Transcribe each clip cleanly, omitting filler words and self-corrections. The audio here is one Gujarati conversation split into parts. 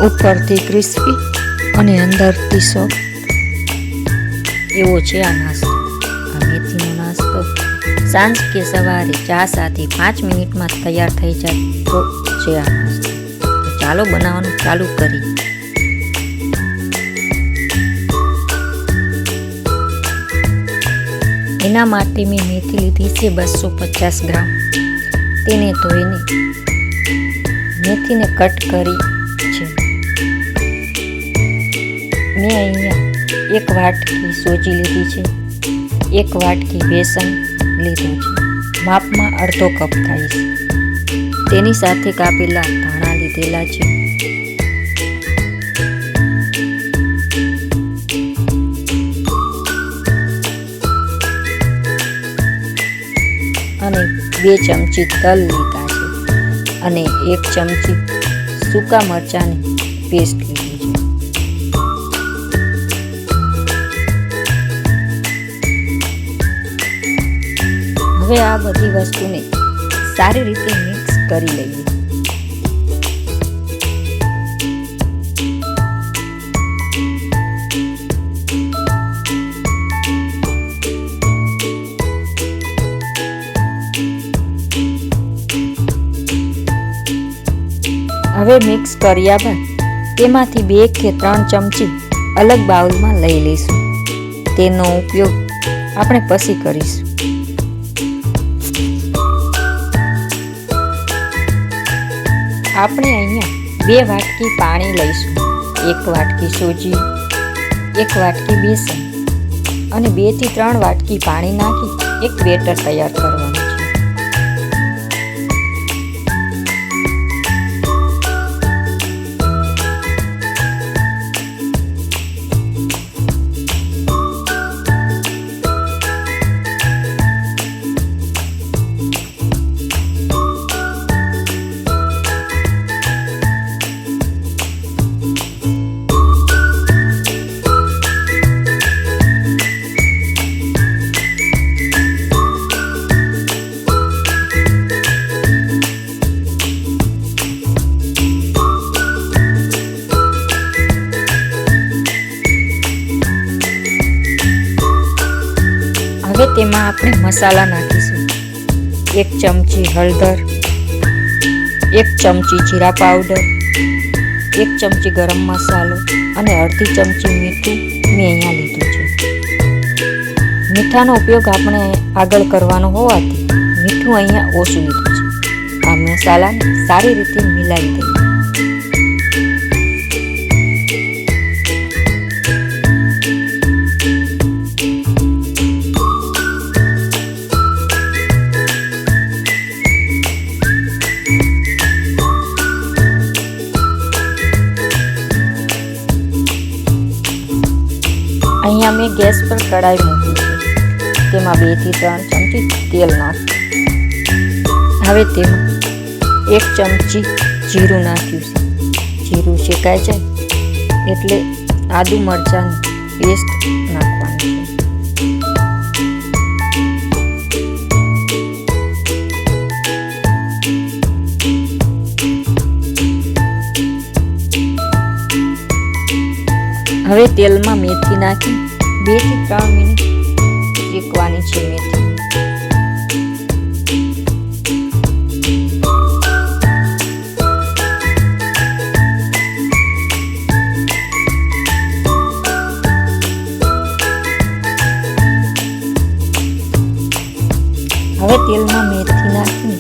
ઉપરથી ક્રિસ્પી અને અંદરથી સોફ્ટ એવો છે આ નાસ્તો. આ મેથીનો નાસ્તો સાંજ કે સવારે ચા સાથે 5 મિનિટમાં તૈયાર થઈ જાય તો છે આ નાસ્તો. તો ચાલો બનાવવાનું ચાલુ કરીએ. એના માટે મેં મેથી લીધી છે 250 ગ્રામ. તેને ધોઈને મેથીને કટ કરી છે. મેં અહીંયા 1 વાટકી સોજી લીધી છે, 1 વાટકી બેસન લીધું છે, માપમાં અડધો કપ થાય છે. તેની સાથે કાપેલા ધાણા લીધેલા છે. અને 2 ચમચી તલ લીધા છે અને 1 ચમચી સૂકા મરચાંની પેસ્ટ લીધી છે. હવે આ બધી વસ્તુને સારી રીતે મિક્સ કરી લઈએ. હવે મિક્સ કર્યા બાદ તેમાંથી 2 કે 3 ચમચી અલગ બાઉલમાં લઈ લઈશું. તેનો ઉપયોગ આપણે પછી કરીશું. આપણે અહીંયા 2 વાટકી પાણી લઈશું, 1 વાટકી સોજી, 1 વાટકી બેસન અને 2 થી 3 વાટકી પાણી નાખી એક બેટર તૈયાર કરવાનું છે. હવે તેમાં આપણે મસાલા નાખીશું. 1 ચમચી હળદર, 1 ચમચી જીરા પાવડર, 1 ચમચી ગરમ મસાલો અને અડધી ચમચી મીઠું મેં અહીંયા લીધું છે. મીઠાનો ઉપયોગ આપણે આગળ કરવાનો હોવાથી મીઠું અહીંયા ઓછું લીધું છે. આ મસાલાને સારી રીતે મિલાવી દઈએ. અહીંયા મેં ગેસ પર કઢાઈ મૂકી છે. તેમાં 2 થી 3 ચમચી તેલ નાખ્યું. હવે તેમાં 1 ચમચી જીરું નાખ્યું છે. જીરું શેકાઈ જાય એટલે આદુ મરચાંની પેસ્ટ નાખવાની છે. હવે તેલમાં મેથી નાખી 2 થી 3 મિનિટ શેકવાની છે. મેથી હવે તેલમાં મેથી નાખીને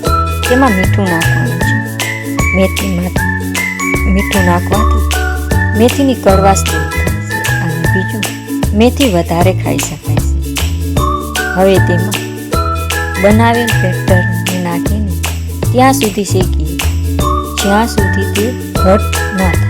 તેમાં મીઠું નાખવાનું છે. મેથીમાં મીઠું નાખવાથી મેથીની કડવાશ દૂર થાય છે અને બીજું મેથી વધારે ખાઈ શકાય છે. હવે તેમાં બનાવેલ બેટરને નાખીને ત્યાં સુધી શેકીએ જ્યાં સુધી તે ઘટ ન થાય.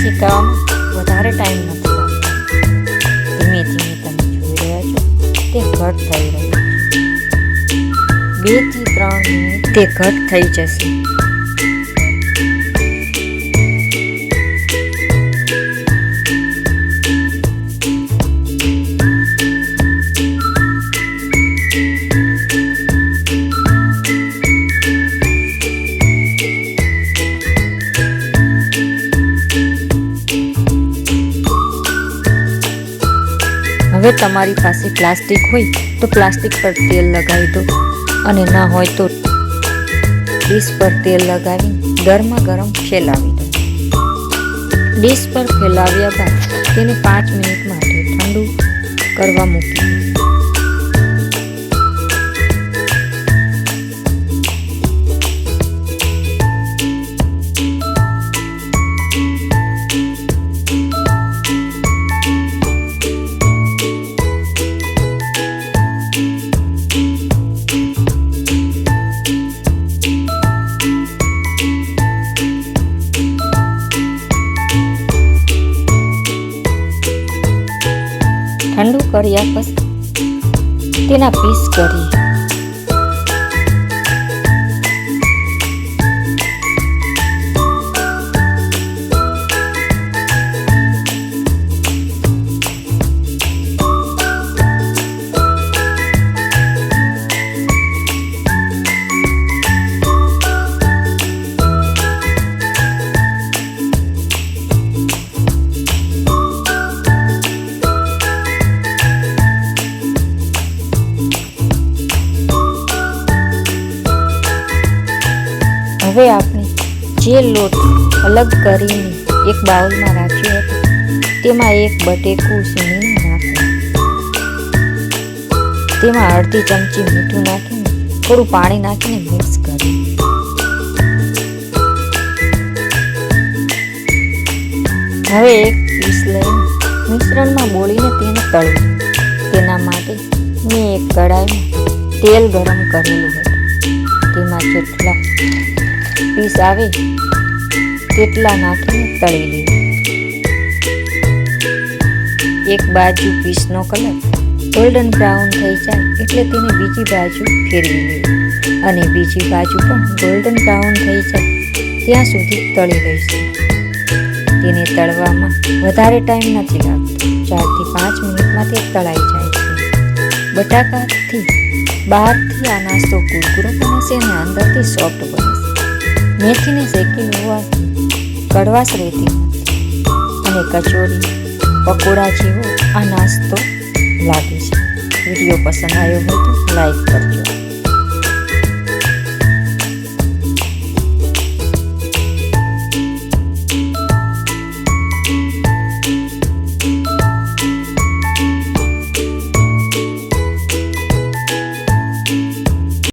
શેકાવામાં વધારે ટાઈમ નથી લાગતો. ધીમે ધીમે તમે જોઈ રહ્યા છો તે ઘટ થઈ રહ્યું છે. 2 2 થી 3 મિનિટ તે ઘટ થઈ જશે. હવે તમારી પાસે પ્લાસ્ટિક હોય તો પ્લાસ્ટિક પર તેલ લગાવી દો અને ન હોય તો ડીશ પર તેલ લગાવી ગરમા ગરમ ફેલાવી દો. ડીશ પર ફેલાવ્યા બાદ તેને 5 મિનિટ માટે ઠંડુ કરવા મૂકી દો. ઠંડુ કર્યા પછી તેના પીસ કરીએ. હવે આપણે જે લોટ અલગ કરીને એક બાઉલમાં રાખ્યો હતો તેમાં એક બટેકું સીણીને નાખવું. તેમાં અડધી ચમચી મીઠું નાખીને થોડું પાણી નાખીને મિક્સ કરવું. હવે એક પીસ લઈને મિશ્રણમાં બોળીને તેને તળવું. તેના માટે મેં એક કઢાઈમાં તેલ ગરમ કરેલું હતું. તેમાં જેટલા પીસ આવે તેટલા નાખીને તળી લેવું. એક બાજુ પીસનો કલર ગોલ્ડન બ્રાઉન થઈ જાય એટલે તેને બીજી બાજુ ફેરવી લેવું અને બીજી બાજુ પણ ગોલ્ડન બ્રાઉન થઈ જાય ત્યાં સુધી તળી લઈશું. તેને તળવામાં વધારે ટાઈમ નથી લાગતો. 4 થી 5 મિનિટમાં તે તળાઈ જાય છે. બટાકાથી બહારથી આ નાસ્તો કુરકુરો બને છે અને અંદરથી સોફ્ટ બને છે. મેથીને શેકી હોવાથી કડવાશ રહેતી નથી અને કચોરી પકોડા જેવો આ નાસ્તો લાગે છે. વિડીયો પસંદ આવ્યો હોય તો લાઈક કરજો.